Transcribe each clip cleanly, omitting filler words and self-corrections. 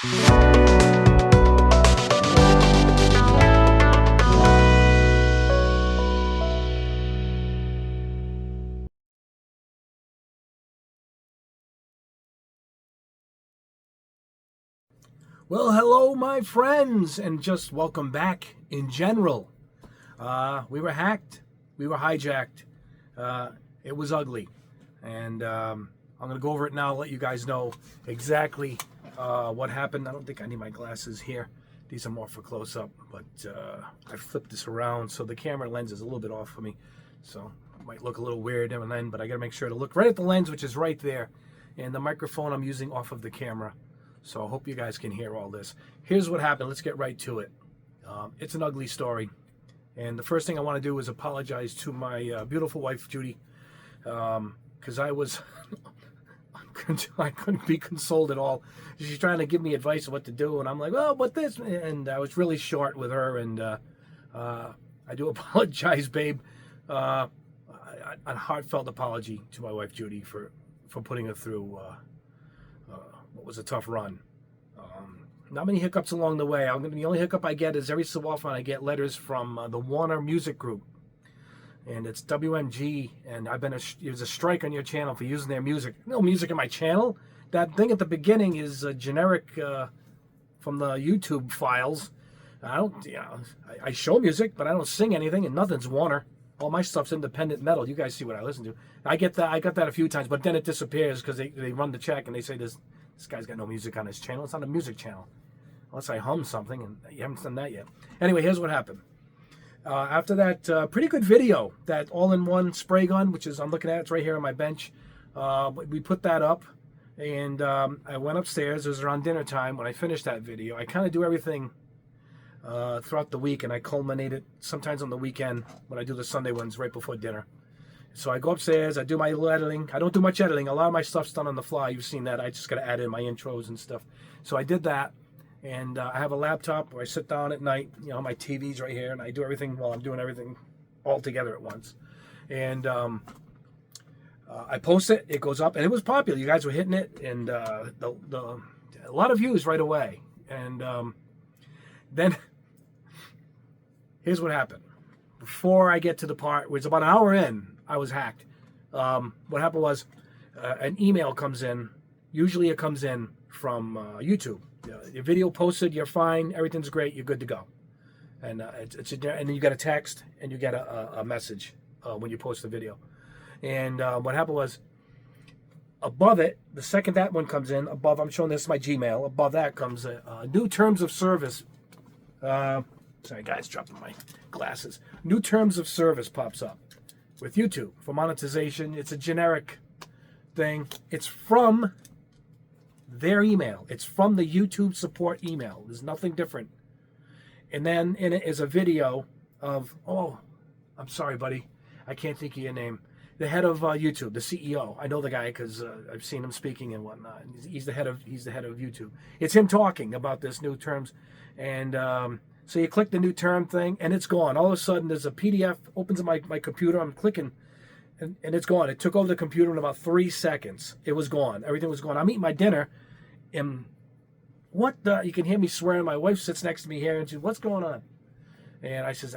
Well, hello, my friends, and just welcome back in general. We were hacked. We were hijacked. It was ugly. And I'm going to go over it now, let you guys know exactly what happened. I don't think I need my glasses here. These are more for close-up, but I flipped this around, so the camera lens is a little bit off for me. So it might look a little weird every then, but I got to make sure to look right at the lens, which is right there. And the microphone I'm using off of the camera. So I hope you guys can hear all this. Here's what happened. Let's get right to it. It's an ugly story. And the first thing I want to do is apologize to my beautiful wife, Judy, because I couldn't be consoled at all. She's trying to give me advice on what to do, and I'm like, oh, but this, and I was really short with her, and I do apologize, babe. A heartfelt apology to my wife, Judy, for putting her through what was a tough run. Not many hiccups along the way. The only hiccup I get is every so often I get letters from the Warner Music Group, and it's WMG, and there's a strike on your channel for using their music. No music in my channel. That thing at the beginning is generic from the YouTube files. I show music, but I don't sing anything, and nothing's Warner. All my stuff's independent metal. You guys see what I listen to. I got that a few times, but then it disappears because they run the check and they say this guy's got no music on his channel. It's not a music channel. Unless I hum something, and you haven't done that yet. Anyway, here's what happened. After that pretty good video, that all-in-one spray gun, which is I'm looking at, it's right here on my bench. We put that up, and I went upstairs. It was around dinner time when I finished that video. I kind of do everything throughout the week, and I culminate it sometimes on the weekend when I do the Sunday ones right before dinner. So I go upstairs, I do my little editing. I don't do much editing. A lot of my stuff's done on the fly. You've seen that. I just got to add in my intros and stuff. So I did that, and I have a laptop where I sit down at night. You know, my TV's right here, and I do everything while I'm doing everything all together at once. And I post it. It goes up, and it was popular. You guys were hitting it, and a lot of views right away. And then here's what happened. Before I get to the part, it was about an hour in, I was hacked. What happened was an email comes in. Usually it comes in from YouTube. Your video posted, you're fine, everything's great, you're good to go. And and then you get a text and you get a message when you post the video. And what happened was, above it, the second that one comes in, above, I'm showing this my Gmail, above that comes new terms of service. Sorry guys, dropping my glasses. New terms of service pops up with YouTube for monetization. It's a generic thing. It's from their email. It's from the YouTube support email. There's nothing different. And then in it is a video of, oh, I'm sorry, buddy, I can't think of your name. The head of YouTube, the CEO. I know the guy because I've seen him speaking and whatnot. He's the head of YouTube. It's him talking about this new terms, and so you click the new term thing, and it's gone. All of a sudden, there's a PDF, opens my computer. I'm clicking, and it's gone. It took over the computer in about 3 seconds. It was gone. Everything was gone. I'm eating my dinner, and what the? You can hear me swearing. My wife sits next to me here, and she says, what's going on? And I says,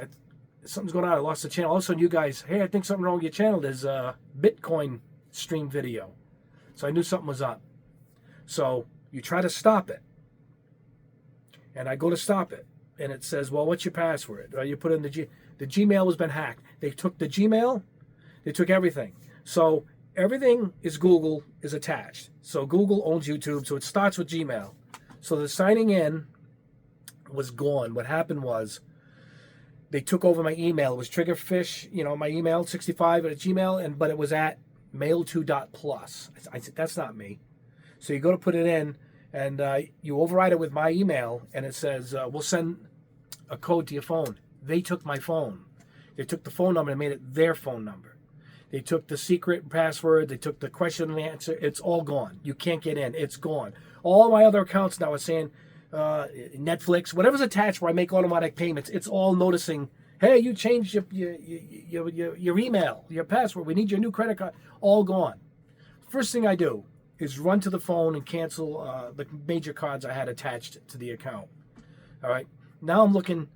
something's going on. I lost the channel. All of a sudden, you guys, hey, I think something wrong with your channel. There's a Bitcoin stream video. So I knew something was up. So you try to stop it, and I go to stop it. And it says, well, what's your password? You put in the Gmail has been hacked. They took the Gmail, they took everything. So everything is Google is attached. So Google owns YouTube, so it starts with Gmail. So the signing in was gone. What happened was they took over my email. It was Triggerfish, my email, 65 at Gmail, but it was at mail2.plus. I said, that's not me. So you go to put it in, and you override it with my email, and it says, we'll send a code to your phone. They took my phone. They took the phone number and made it their phone number. They took the secret password. They took the question and answer. It's all gone. You can't get in. It's gone. All my other accounts now are saying Netflix, whatever's attached where I make automatic payments, it's all noticing, hey, you changed your email, your password. We need your new credit card. All gone. First thing I do is run to the phone and cancel the major cards I had attached to the account. All right. Now I'm looking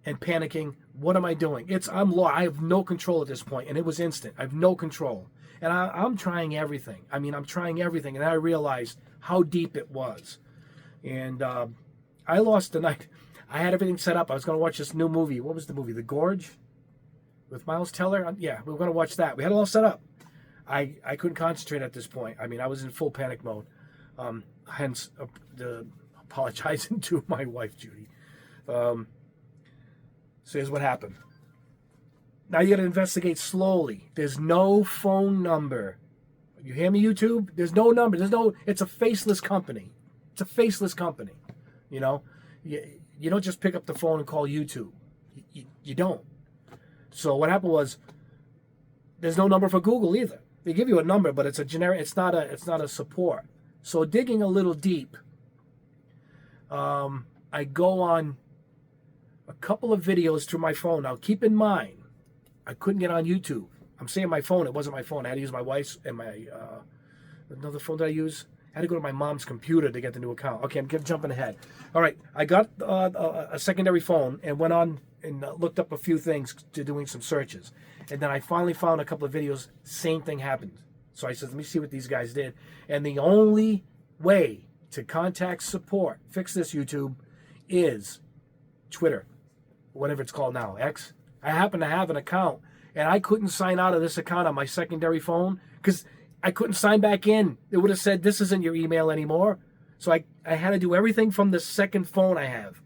and panicking. What am I doing? I'm lost. I have no control at this point, and it was instant. I have no control, and I'm trying everything. I mean, I'm trying everything, and I realized how deep it was, and I lost the night. I had everything set up. I was going to watch this new movie. What was the movie? The Gorge with Miles Teller. Yeah, we were going to watch that. We had it all set up. I couldn't concentrate at this point. I mean, I was in full panic mode. Hence, the apologizing to my wife, Judy. So here's what happened. Now you got to investigate slowly. There's no phone number. You hear me, YouTube? There's no number. It's a faceless company. It's a faceless company. You know, you don't just pick up the phone and call YouTube. You don't. So what happened was, there's no number for Google either. They give you a number, but it's a generic. It's not a support. So digging a little deep, I go on a couple of videos through my phone. Now keep in mind, I couldn't get on YouTube. I'm saying my phone. It wasn't my phone. I had to use my wife's and my another phone that I use. I had to go to my mom's computer to get the new account. Okay, I'm jumping ahead. All right, I got a secondary phone and went on and looked up a few things to doing some searches. And then I finally found a couple of videos. Same thing happened. So I said, let me see what these guys did. And the only way to contact support, fix this YouTube, is Twitter, whatever it's called now, X. I happen to have an account, and I couldn't sign out of this account on my secondary phone because I couldn't sign back in. It would have said, this isn't your email anymore. So I had to do everything from the second phone I have.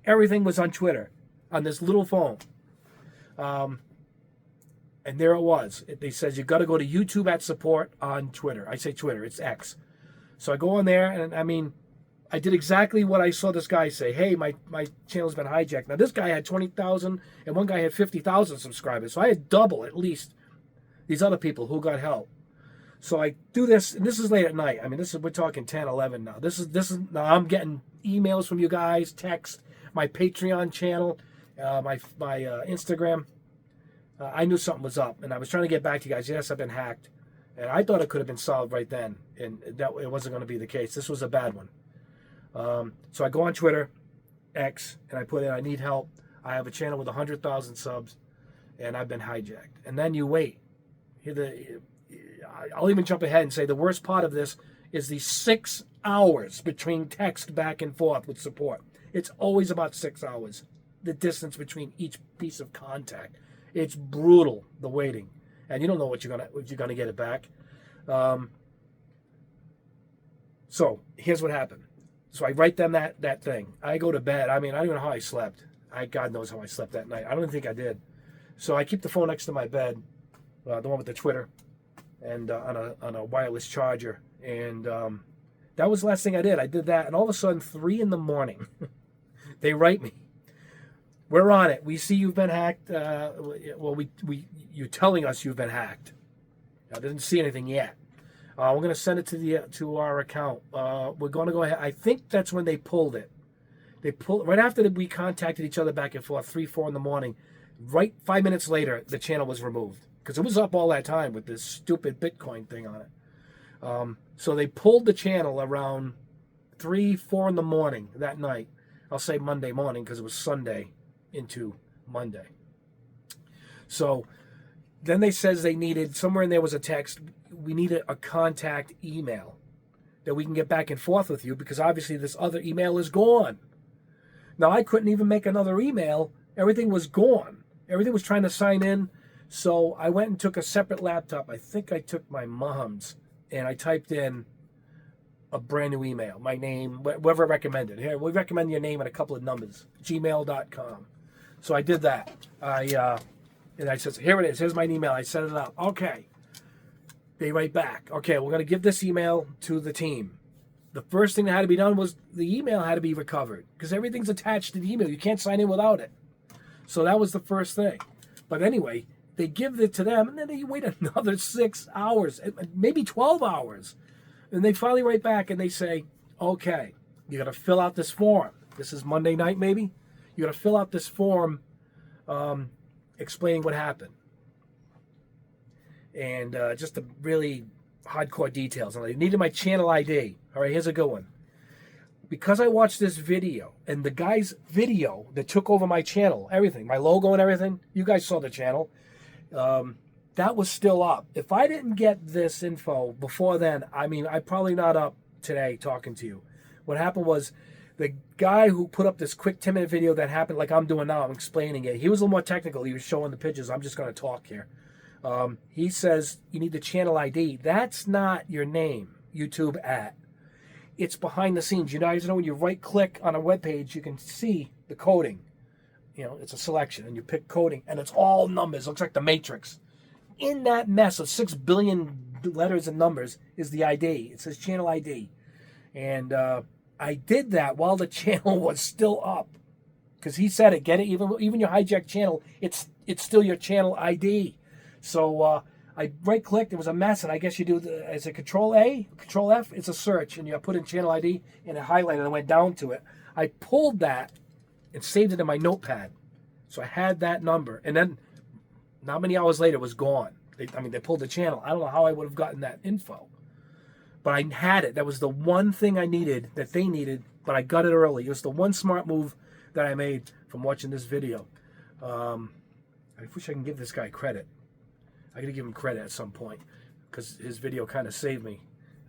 Everything was on Twitter, on this little phone. And there it was. They says, you've got to go to YouTube at support on Twitter. I say Twitter, it's X. So I go on there, and I mean, I did exactly what I saw this guy say. Hey, my channel's been hijacked. Now, this guy had 20,000, and one guy had 50,000 subscribers. So I had double, at least, these other people who got help. So I do this, and this is late at night. I mean, we're talking 10, 11 now. This is now I'm getting emails from you guys, text, my Patreon channel, my Instagram. I knew something was up, and I was trying to get back to you guys. Yes, I've been hacked, and I thought it could have been solved right then, and that it wasn't going to be the case. This was a bad one. So I go on Twitter, X, and I put in, I need help. I have a channel with 100,000 subs, and I've been hijacked. And then you wait. I'll even jump ahead and say the worst part of this is the 6 hours between text back and forth with support. It's always about 6 hours, the distance between each piece of contact. It's brutal, the waiting, and you don't know if you're gonna get it back. So here's what happened. So I write them that thing. I go to bed. I mean, I don't even know how I slept. God knows how I slept that night. I don't even think I did. So I keep the phone next to my bed, the one with the Twitter, and on a wireless charger. And that was the last thing I did. I did that, and all of a sudden, 3 a.m, they write me. We're on it. We see you've been hacked. You're telling us you've been hacked. I didn't see anything yet. We're going to send it to our account. We're going to go ahead. I think that's when they pulled it. They pulled right after we contacted each other back and forth, 3, 4 in the morning. Right 5 minutes later, the channel was removed because it was up all that time with this stupid Bitcoin thing on it. So they pulled the channel around 3, 4 in the morning that night. I'll say Monday morning because it was Sunday into Monday. So then they says they needed, somewhere in there was a text, we needed a contact email that we can get back and forth with you because obviously this other email is gone. Now I couldn't even make another email. Everything was gone. Everything was trying to sign in. So I went and took a separate laptop. I think I took my mom's and I typed in a brand new email, my name, whoever recommended. Here, we recommend your name and a couple of numbers, gmail.com. So I did that. And I said, here it is. Here's my email. I set it up. Okay. They write back. Okay, we're going to give this email to the team. The first thing that had to be done was the email had to be recovered because everything's attached to the email. You can't sign in without it. So that was the first thing. But anyway, they give it to them, and then they wait another 6 hours, maybe 12 hours. And they finally write back, and they say, okay, you got to fill out this form. This is Monday night, maybe. You got to fill out this form explaining what happened. And just to really hardcore details. And I needed my channel ID. All right, here's a good one. Because I watched this video, and the guy's video that took over my channel, everything, my logo and everything, you guys saw the channel, that was still up. If I didn't get this info before then, I mean, I'm probably not up today talking to you. What happened was the guy who put up this quick 10-minute video that happened like I'm doing now, I'm explaining it. He was a little more technical. He was showing the pictures. I'm just going to talk here. He says you need the channel ID. That's not your name, YouTube at. It's behind the scenes. You guys know when you right click on a web page, you can see the coding. You know, it's a selection and you pick coding and it's all numbers. It looks like the Matrix. In that mess of 6 billion letters and numbers is the ID. It says channel ID. And I did that while the channel was still up. Because he said it, get it? Even your hijacked channel, it's still your channel ID. So I right-clicked. It was a mess, and I guess you do as a Control-A, Control-F. It's a search, and you put in channel ID, and it highlighted and went down to it. I pulled that and saved it in my notepad. So I had that number, and then not many hours later, it was gone. They pulled the channel. I don't know how I would have gotten that info, but I had it. That was the one thing I needed that they needed, but I got it early. It was the one smart move that I made from watching this video. I wish I can give this guy credit. I got to give him credit at some point because his video kind of saved me.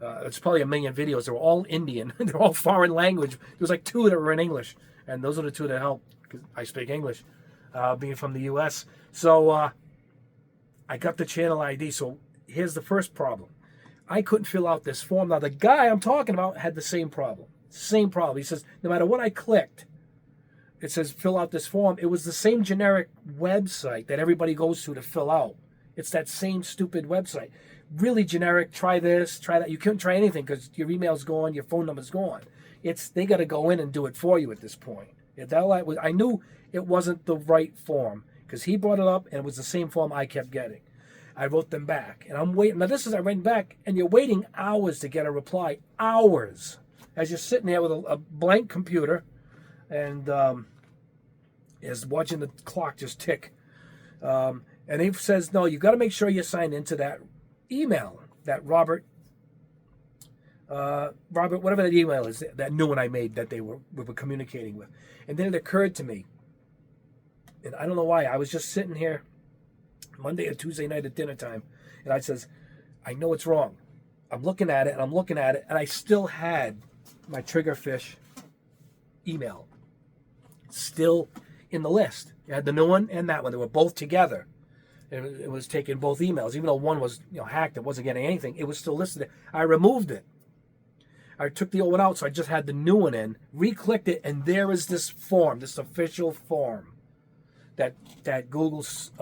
It's probably a million videos. They were all Indian. They're all foreign language. There was like 2 that were in English, and those are the 2 that helped because I speak English, being from the U.S. So I got the channel ID. So here's the first problem. I couldn't fill out this form. Now, the guy I'm talking about had the same problem. Same problem. He says, no matter what I clicked, it says fill out this form. It was the same generic website that everybody goes to fill out. It's that same stupid website. Really generic, try this, try that. You couldn't try anything because your email's gone, your phone number's gone. They got to go in and do it for you at this point. I knew it wasn't the right form because he brought it up and it was the same form I kept getting. I wrote them back and I'm waiting. Now I went back and you're waiting hours to get a reply. Hours. As you're sitting there with a blank computer and is watching the clock just tick. And he says, no, you got to make sure you sign into that email, that Robert, whatever that email is, that new one I made that we were communicating with. And then it occurred to me, and I don't know why, I was just sitting here Monday or Tuesday night at dinner time, and I says, I know it's wrong. I'm looking at it, and I still had my Triggerfish email still in the list. You had the new one and that one. They were both together. It was taking both emails. Even though one was hacked, it wasn't getting anything. It was still listed there. I removed it. I took the old one out, so I just had the new one in, re-clicked it, and there is this form, this official form that Google's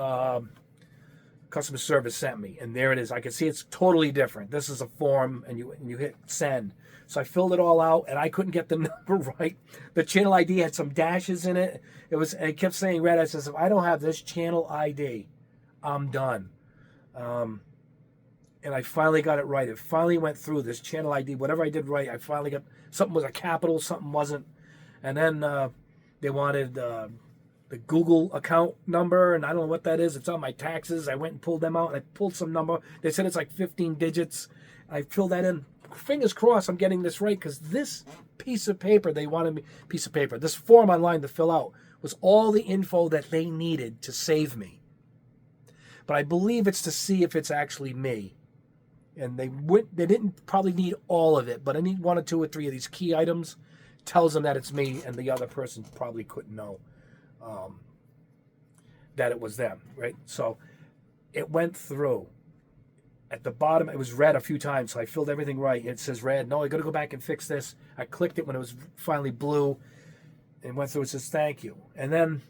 customer service sent me. And there it is. I can see it's totally different. This is a form, and you hit send. So I filled it all out, and I couldn't get the number right. The channel ID had some dashes in it. It kept saying red. I says, if I don't have this channel ID, I'm done. And I finally got it right. It finally went through this channel ID. Whatever I did right, I finally got, something was a capital, something wasn't. And then they wanted the Google account number, and I don't know what that is. It's on my taxes. I went and pulled them out, and I pulled some number. They said it's like 15 digits. I filled that in. Fingers crossed I'm getting this right, because this piece of paper this form online to fill out was all the info that they needed to save me. But I believe it's to see if it's actually me. And they didn't probably need all of it, but I need 1 or 2 or 3 of these key items. Tells them that it's me, and the other person probably couldn't know that it was them, right? So it went through. At the bottom, it was red a few times, so I filled everything right. It says red. No, I got to go back and fix this. I clicked it when it was finally blue, and went through. It says thank you. And then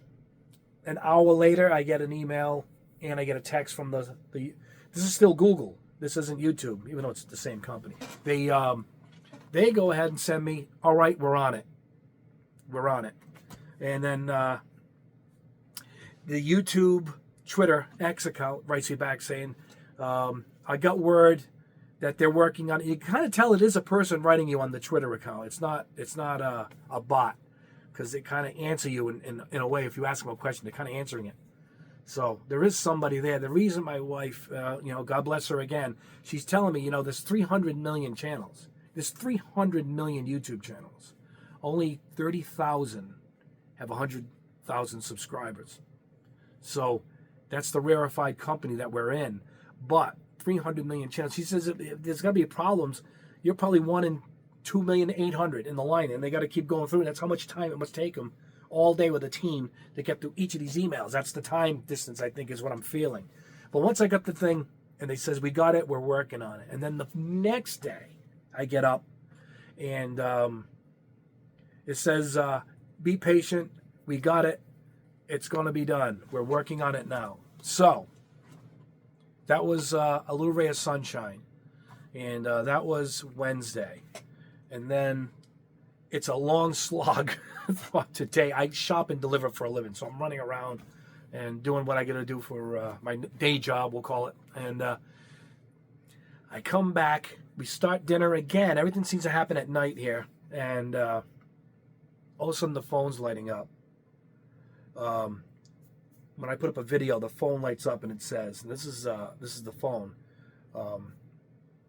an hour later, I get an email, and I get a text from the this is still Google. This isn't YouTube, even though it's the same company. They go ahead and send me, all right, we're on it. We're on it. And then the YouTube, Twitter, X account writes me back saying, I got word that they're working on it. You can kind of tell it is a person writing you on the Twitter account. It's not a bot, because they kind of answer you in a way. If you ask them a question, they're kind of answering it. So there is somebody there. The reason my wife, God bless her again, she's telling me, there's 300 million channels. There's 300 million YouTube channels. Only 30,000 have 100,000 subscribers. So that's the rarefied company that we're in. But 300 million channels. She says if there's got to be problems. You're probably 1 in 2,800,000 in the line, and they got to keep going through. And that's how much time it must take them all day with a team to get through each of these emails. That's the time distance, I think, is what I'm feeling. But once I got the thing, and they says, we got it, we're working on it. And then the next day, I get up, and it says, be patient, we got it, it's going to be done. We're working on it now. So, that was a little ray of sunshine. And that was Wednesday. And then it's a long slog today. I shop and deliver for a living, so I'm running around and doing what I got to do for my day job, we'll call it. And I come back, we start dinner again. Everything seems to happen at night here. And all of a sudden the phone's lighting up. When I put up a video, the phone lights up and it says, and this is the phone,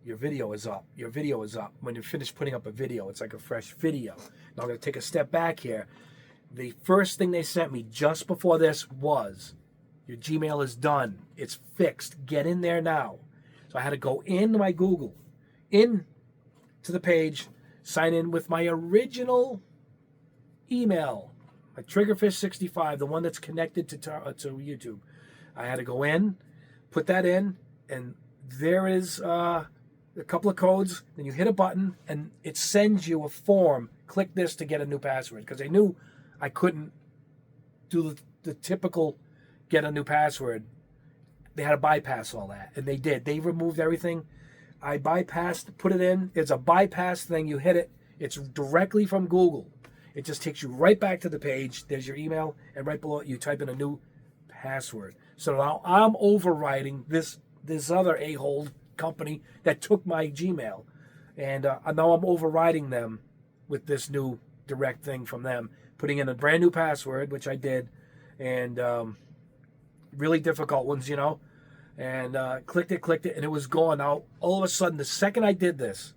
your video is up. Your video is up. When you finish putting up a video, it's like a fresh video. Now I'm going to take a step back here. The first thing they sent me just before this was, your Gmail is done. It's fixed. Get in there now. So I had to go into my Google, in to the page, sign in with my original email, my Triggerfish65, the one that's connected to YouTube. I had to go in, put that in, and there is a couple of codes. Then you hit a button, and it sends you a form. Click this to get a new password, because they knew I couldn't do the typical get a new password. They had to bypass all that, and they did. They removed everything. I bypassed, put it in. It's a bypass thing. You hit it. It's directly from Google. It just takes you right back to the page. There's your email, and right below it, you type in a new password. So now I'm overriding this other a-hole company that took my Gmail, and now I'm overriding them with this new direct thing from them, putting in a brand new password, which I did, and really difficult ones, and clicked it, and it was gone. Now, all of a sudden, the second I did this,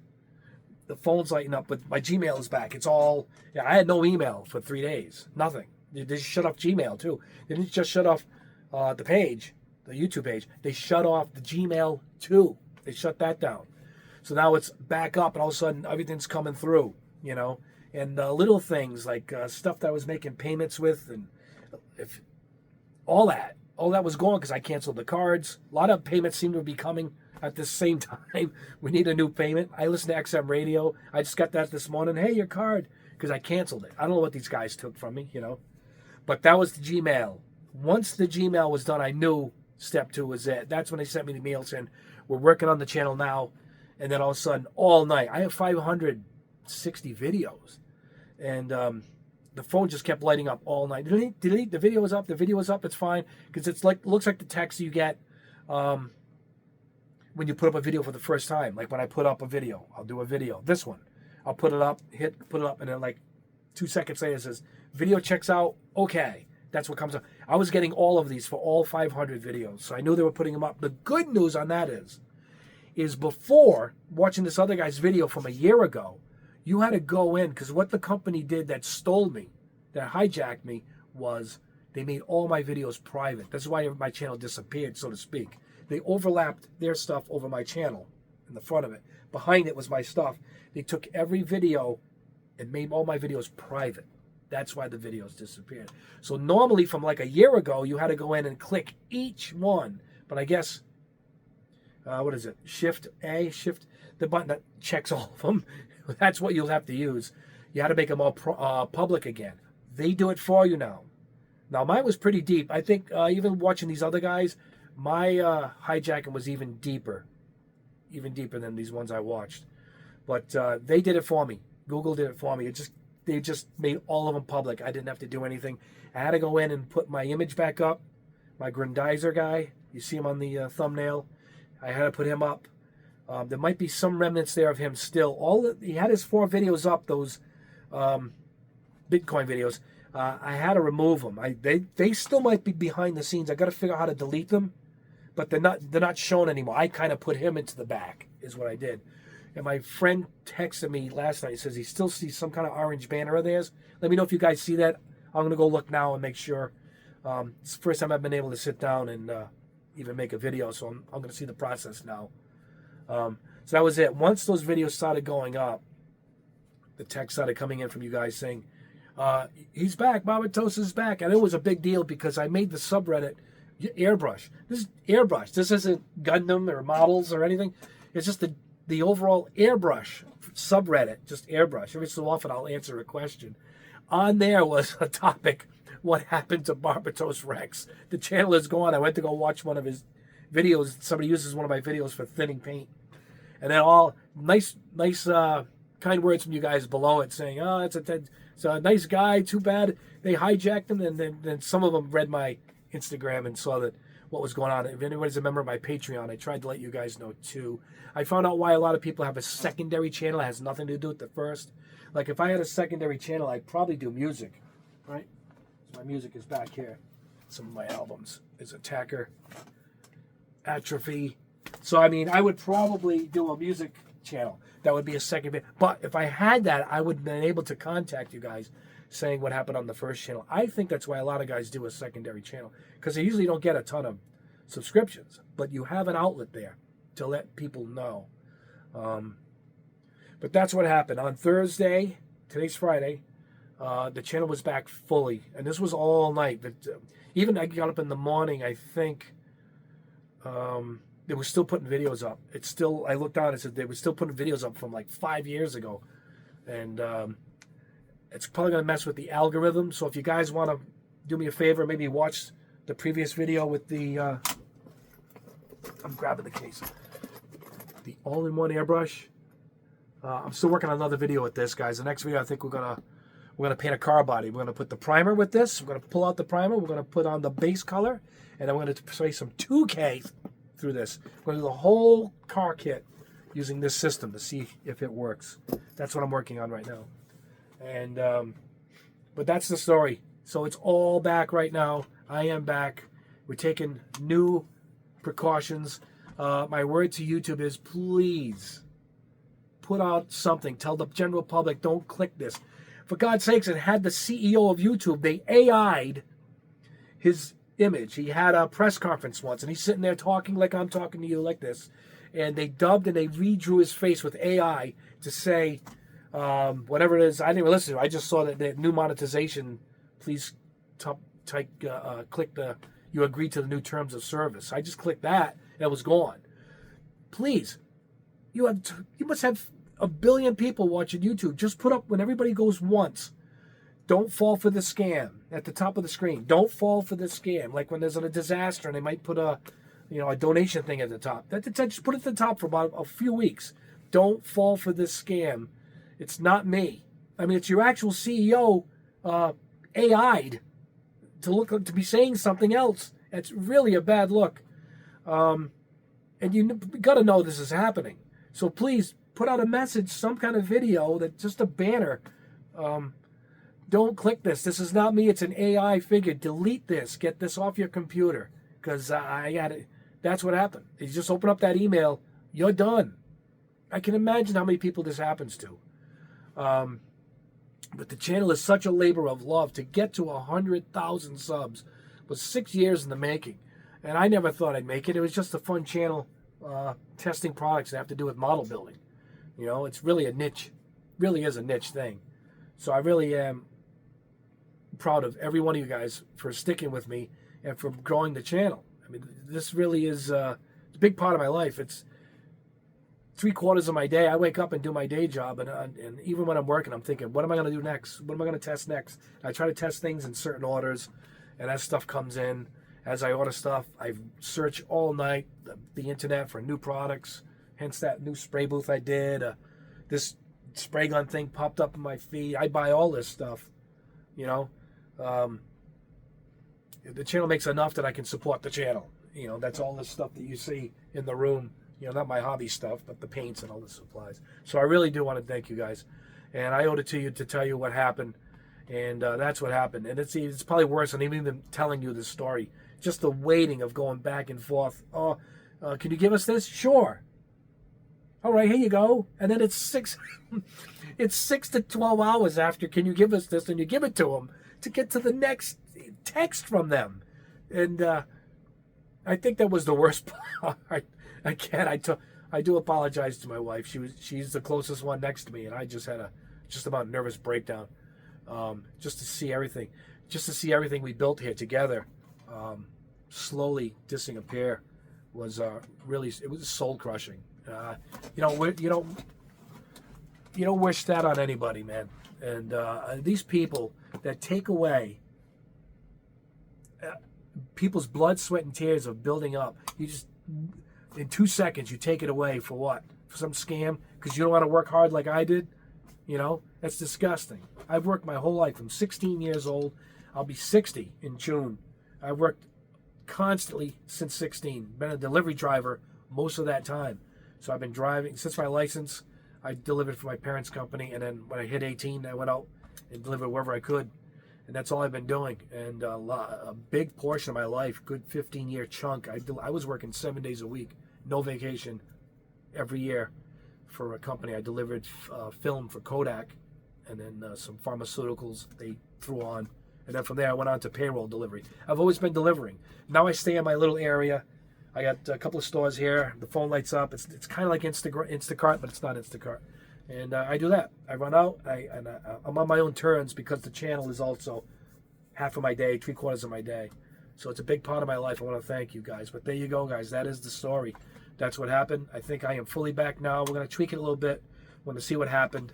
the phone's lighting up, but my Gmail is back. It's all, I had no email for 3 days, nothing. They just shut off Gmail, too. They didn't just shut off the page, the YouTube page. They shut off the Gmail, too. They shut that down. So now it's back up, and all of a sudden, everything's coming through, and little things like stuff that I was making payments with, and if all that was gone because I canceled the cards. A lot of payments seem to be coming at the same time. We need a new payment. I listen to XM radio. I just got that this morning. Hey, your card, because I canceled it. I don't know what these guys took from me, But that was the Gmail. Once the Gmail was done, I knew step 2 was it. That's when they sent me the mail saying, we're working on the channel now. And then all of a sudden, all night, I have 560 videos. And the phone just kept lighting up all night. Delete, the video is up, it's fine. Because it's like, looks like the text you get when you put up a video for the first time. Like when I put up a video, I'll do a video. This one, I'll put it up, and then like 2 seconds later it says, video checks out, okay. That's what comes up. I was getting all of these for all 500 videos, so I knew they were putting them up. The good news on that is before watching this other guy's video from a year ago, you had to go in, because what the company did that stole me, that hijacked me, was they made all my videos private. That's why my channel disappeared, so to speak. They overlapped their stuff over my channel in the front of it. Behind it was my stuff. They took every video and made all my videos private. That's why the videos disappeared. So normally from like a year ago, you had to go in and click each one. But I guess, what is it? Shift, the button that checks all of them. That's what you'll have to use. You had to make them all public again. They do it for you now. Now, mine was pretty deep. I think even watching these other guys, my hijacking was even deeper than these ones I watched. But they did it for me. Google did it for me. They just made all of them public. I didn't have to do anything. I had to go in and put my image back up. My Grandizer guy, you see him on the thumbnail. I had to put him up. There might be some remnants there of him still. He had his 4 videos up, those Bitcoin videos. I had to remove them. They still might be behind the scenes. I got to figure out how to delete them, but they're not shown anymore. I kind of put him into the back, is what I did. And my friend texted me last night. He says he still sees some kind of orange banner of theirs. Let me know if you guys see that. I'm going to go look now and make sure. It's the first time I've been able to sit down and even make a video, so I'm going to see the process now. So that was it. Once those videos started going up, the text started coming in from you guys saying, he's back, Barbatos is back. And it was a big deal because I made the subreddit Airbrush. This is Airbrush. This isn't Gundam or models or anything. It's just the overall Airbrush subreddit, just Airbrush. Every so often I'll answer a question. On there was a topic, what happened to Barbatos-Rex. The channel is gone. I went to go watch one of his videos. Somebody uses one of my videos for thinning paint. And then all nice kind words from you guys below it saying, oh, it's a nice guy, too bad they hijacked him. And then some of them read my Instagram and saw that what was going on. If anybody's a member of my Patreon, I tried to let you guys know too. I found out why a lot of people have a secondary channel. It has nothing to do with the first. Like if I had a secondary channel, I'd probably do music, right? So my music is back here. Some of my albums is Attacker, Atrophy. So I mean, I would probably do a music channel. That would be a second video. But if I had that, I would have been able to contact you guys saying what happened on the first channel. I think that's why a lot of guys do a secondary channel, because they usually don't get a ton of subscriptions, but you have an outlet there to let people know. But that's what happened. On Thursday, today's Friday, the channel was back fully, and this was all night. But even I got up in the morning, I think they were still putting videos up. It's still, I looked down and said they were still putting videos up from like 5 years ago. And it's probably going to mess with the algorithm. So if you guys want to do me a favor, maybe watch the previous video with the, I'm grabbing the case, the all-in-one airbrush. I'm still working on another video with this, guys. The next video, I think we're gonna paint a car body. We're gonna put the primer with this. We're gonna pull out the primer. We're gonna put on the base color, and then we're gonna spray some 2K through this. We're gonna do the whole car kit using this system to see if it works. That's what I'm working on right now. And but that's the story. So it's all back right now. I am back. We're taking new precautions. My word to YouTube is, please put out something. Tell the general public, don't click this. For God's sakes, it had the CEO of YouTube, they AI'd his image. He had a press conference once, and he's sitting there talking like I'm talking to you like this. And they dubbed and they redrew his face with AI to say, whatever it is. I didn't even listen to it. I just saw that the new monetization, please click the, you agree to the new terms of service. I just clicked that, and it was gone. Please, you must have 1 billion people watching YouTube. Just put up when everybody goes once. Don't fall for the scam at the top of the screen. Don't fall for the scam. Like when there's a disaster and they might put a donation thing at the top. Just put it at the top for about a few weeks. Don't fall for this scam. It's not me. I mean, it's your actual CEO AI'd to be saying something else. It's really a bad look. And you got to know this is happening. So please put out a message, some kind of video, that just a banner. Don't click this. This is not me. It's an AI figure. Delete this. Get this off your computer, because I got it. That's what happened. You just open up that email. You're done. I can imagine how many people this happens to. But the channel is such a labor of love. To get to 100,000 subs was 6 years in the making. And I never thought I'd make it. It was just a fun channel testing products that have to do with model building. You know, it's really a niche. Really is a niche thing. So I really am proud of every one of you guys for sticking with me and for growing the channel. I mean, this really is a big part of my life. It's 3/4 of my day. I wake up and do my day job, and even when I'm working, I'm thinking, what am I going to do next? What am I going to test next? I try to test things in certain orders, and as stuff comes in, as I order stuff, I search all night the internet for new products. Hence that new spray booth I did. This spray gun thing popped up in my feed. I buy all this stuff, you know. The channel makes enough that I can support the channel. You know, that's all this stuff that you see in the room. You know, not my hobby stuff, but the paints and all the supplies. So I really do want to thank you guys. And I owed it to you to tell you what happened. And that's what happened. And it's probably worse than even telling you this story. Just the waiting of going back and forth. Oh, can you give us this? Sure. All right, here you go. And then it's 6 to 12 hours after, can you give us this? And you give it to them to get to the next text from them. And I think that was the worst part. I do apologize to my wife. She's the closest one next to me, and I just had a just about nervous breakdown. Just to see everything we built here together slowly disappear was really, it was soul crushing. You don't wish that on anybody, man. And these people that take away people's blood, sweat, and tears of building up, you just in 2 seconds you take it away for what? For some scam? Because you don't want to work hard like I did? That's disgusting. I've worked my whole life from 16 years old. I'll be 60 in June. I've worked constantly since 16. Been a delivery driver most of that time. So I've been driving since my license. I delivered for my parents' company, and then when I hit 18, I went out and delivered wherever I could. And that's all I've been doing. And a big portion of my life, good 15-year chunk, I was working 7 days a week, no vacation, every year for a company. I delivered film for Kodak, and then some pharmaceuticals they threw on. And then from there, I went on to payroll delivery. I've always been delivering. Now I stay in my little area. I got a couple of stores here. The phone lights up. It's kind of like Instacart, but it's not Instacart. And I do that. I run out. I'm on my own turns because the channel is also half of my day, 3/4 of my day. So it's a big part of my life. I want to thank you guys. But there you go, guys. That is the story. That's what happened. I think I am fully back now. We're going to tweak it a little bit. We're going to see what happened.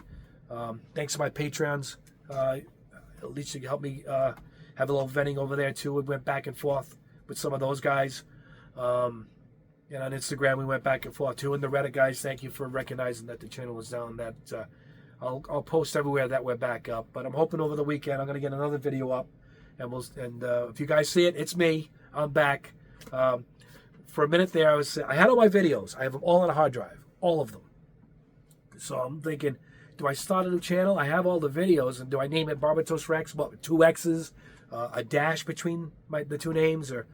Thanks to my Patreons. At least you helped me have a little venting over there too. We went back and forth with some of those guys. And on Instagram we went back and forth too. And the Reddit guys, thank you for recognizing that the channel was down. That I'll post everywhere that we're back up. But I'm hoping over the weekend I'm going to get another video up. And if you guys see it, it's me. I'm back. For a minute there, I had all my videos. I have them all on a hard drive, all of them. So I'm thinking, do I start a new channel? I have all the videos, and do I name it Barbatos-Rex? What, 2 X's, a dash between the two names, or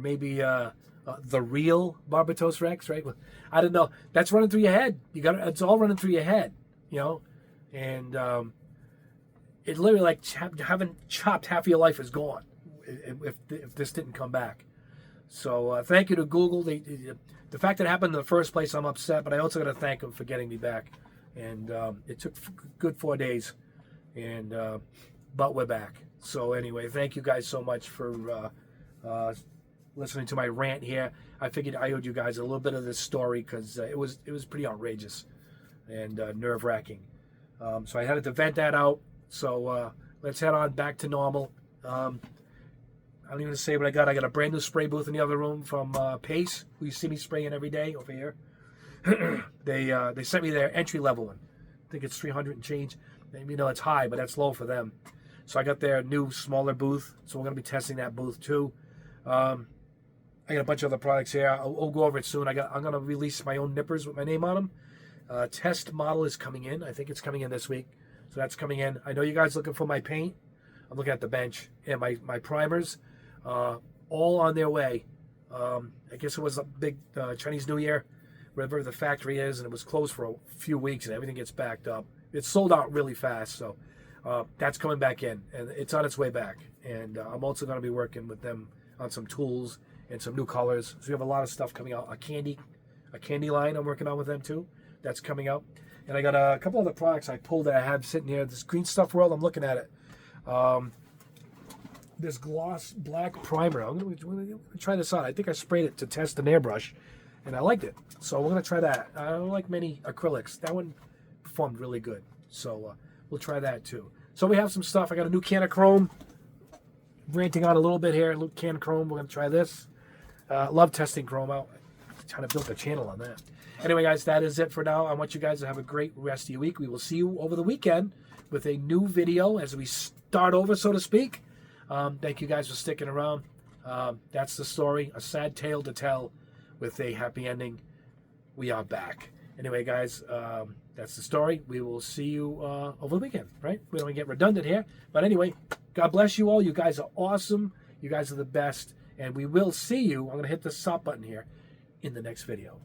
maybe the real Barbatos-Rex, right? I don't know. That's running through your head. It's all running through your head, And it literally, like having chopped half of your life is gone if this didn't come back. So thank you to Google. The fact that it happened in the first place, I'm upset, but I also got to thank them for getting me back. And it took good 4 days, but we're back. So anyway, thank you guys so much for listening to my rant here. I figured I owed you guys a little bit of this story because it was pretty outrageous and nerve-wracking. So I had to vent that out. So let's head on back to normal. I don't even say what I got. I got a brand new spray booth in the other room from Pace, who you see me spraying every day over here. They sent me their entry level one. I think it's 300 and change. It's high, but that's low for them. So I got their new smaller booth. So we're gonna be testing that booth too. I got a bunch of other products here. I'll go over it soon. I'm gonna release my own nippers with my name on them. Test model is coming in. I think it's coming in this week. So that's coming in. I know you guys looking for my paint. I'm looking at the bench and my primers. All on their way. I guess it was a big Chinese New Year, wherever the factory is, and it was closed for a few weeks, and everything gets backed up. It's sold out really fast, so that's coming back in, and it's on its way back. And I'm also going to be working with them on some tools and some new colors. So we have a lot of stuff coming out. A candy line I'm working on with them too. That's coming out. And I got a couple other products I pulled that I have sitting here. This Green Stuff World, I'm looking at it. This gloss black primer. I'm going to try this out. I think I sprayed it to test an airbrush, and I liked it. So we're going to try that. I don't like many acrylics. That one performed really good. So we'll try that too. So we have some stuff. I got a new can of chrome. Ranting on a little bit here. A little can of chrome. We're going to try this. Love testing chrome out. I'm trying to build a channel on that. Anyway, guys, that is it for now. I want you guys to have a great rest of your week. We will see you over the weekend with a new video as we start over, so to speak. Thank you guys for sticking around. That's the story. A sad tale to tell with a happy ending. We are back. Anyway, guys, that's the story. We will see you over the weekend, right? We don't get redundant here. But anyway, God bless you all. You guys are awesome. You guys are the best. And we will see you. I'm going to hit the stop button here in the next video.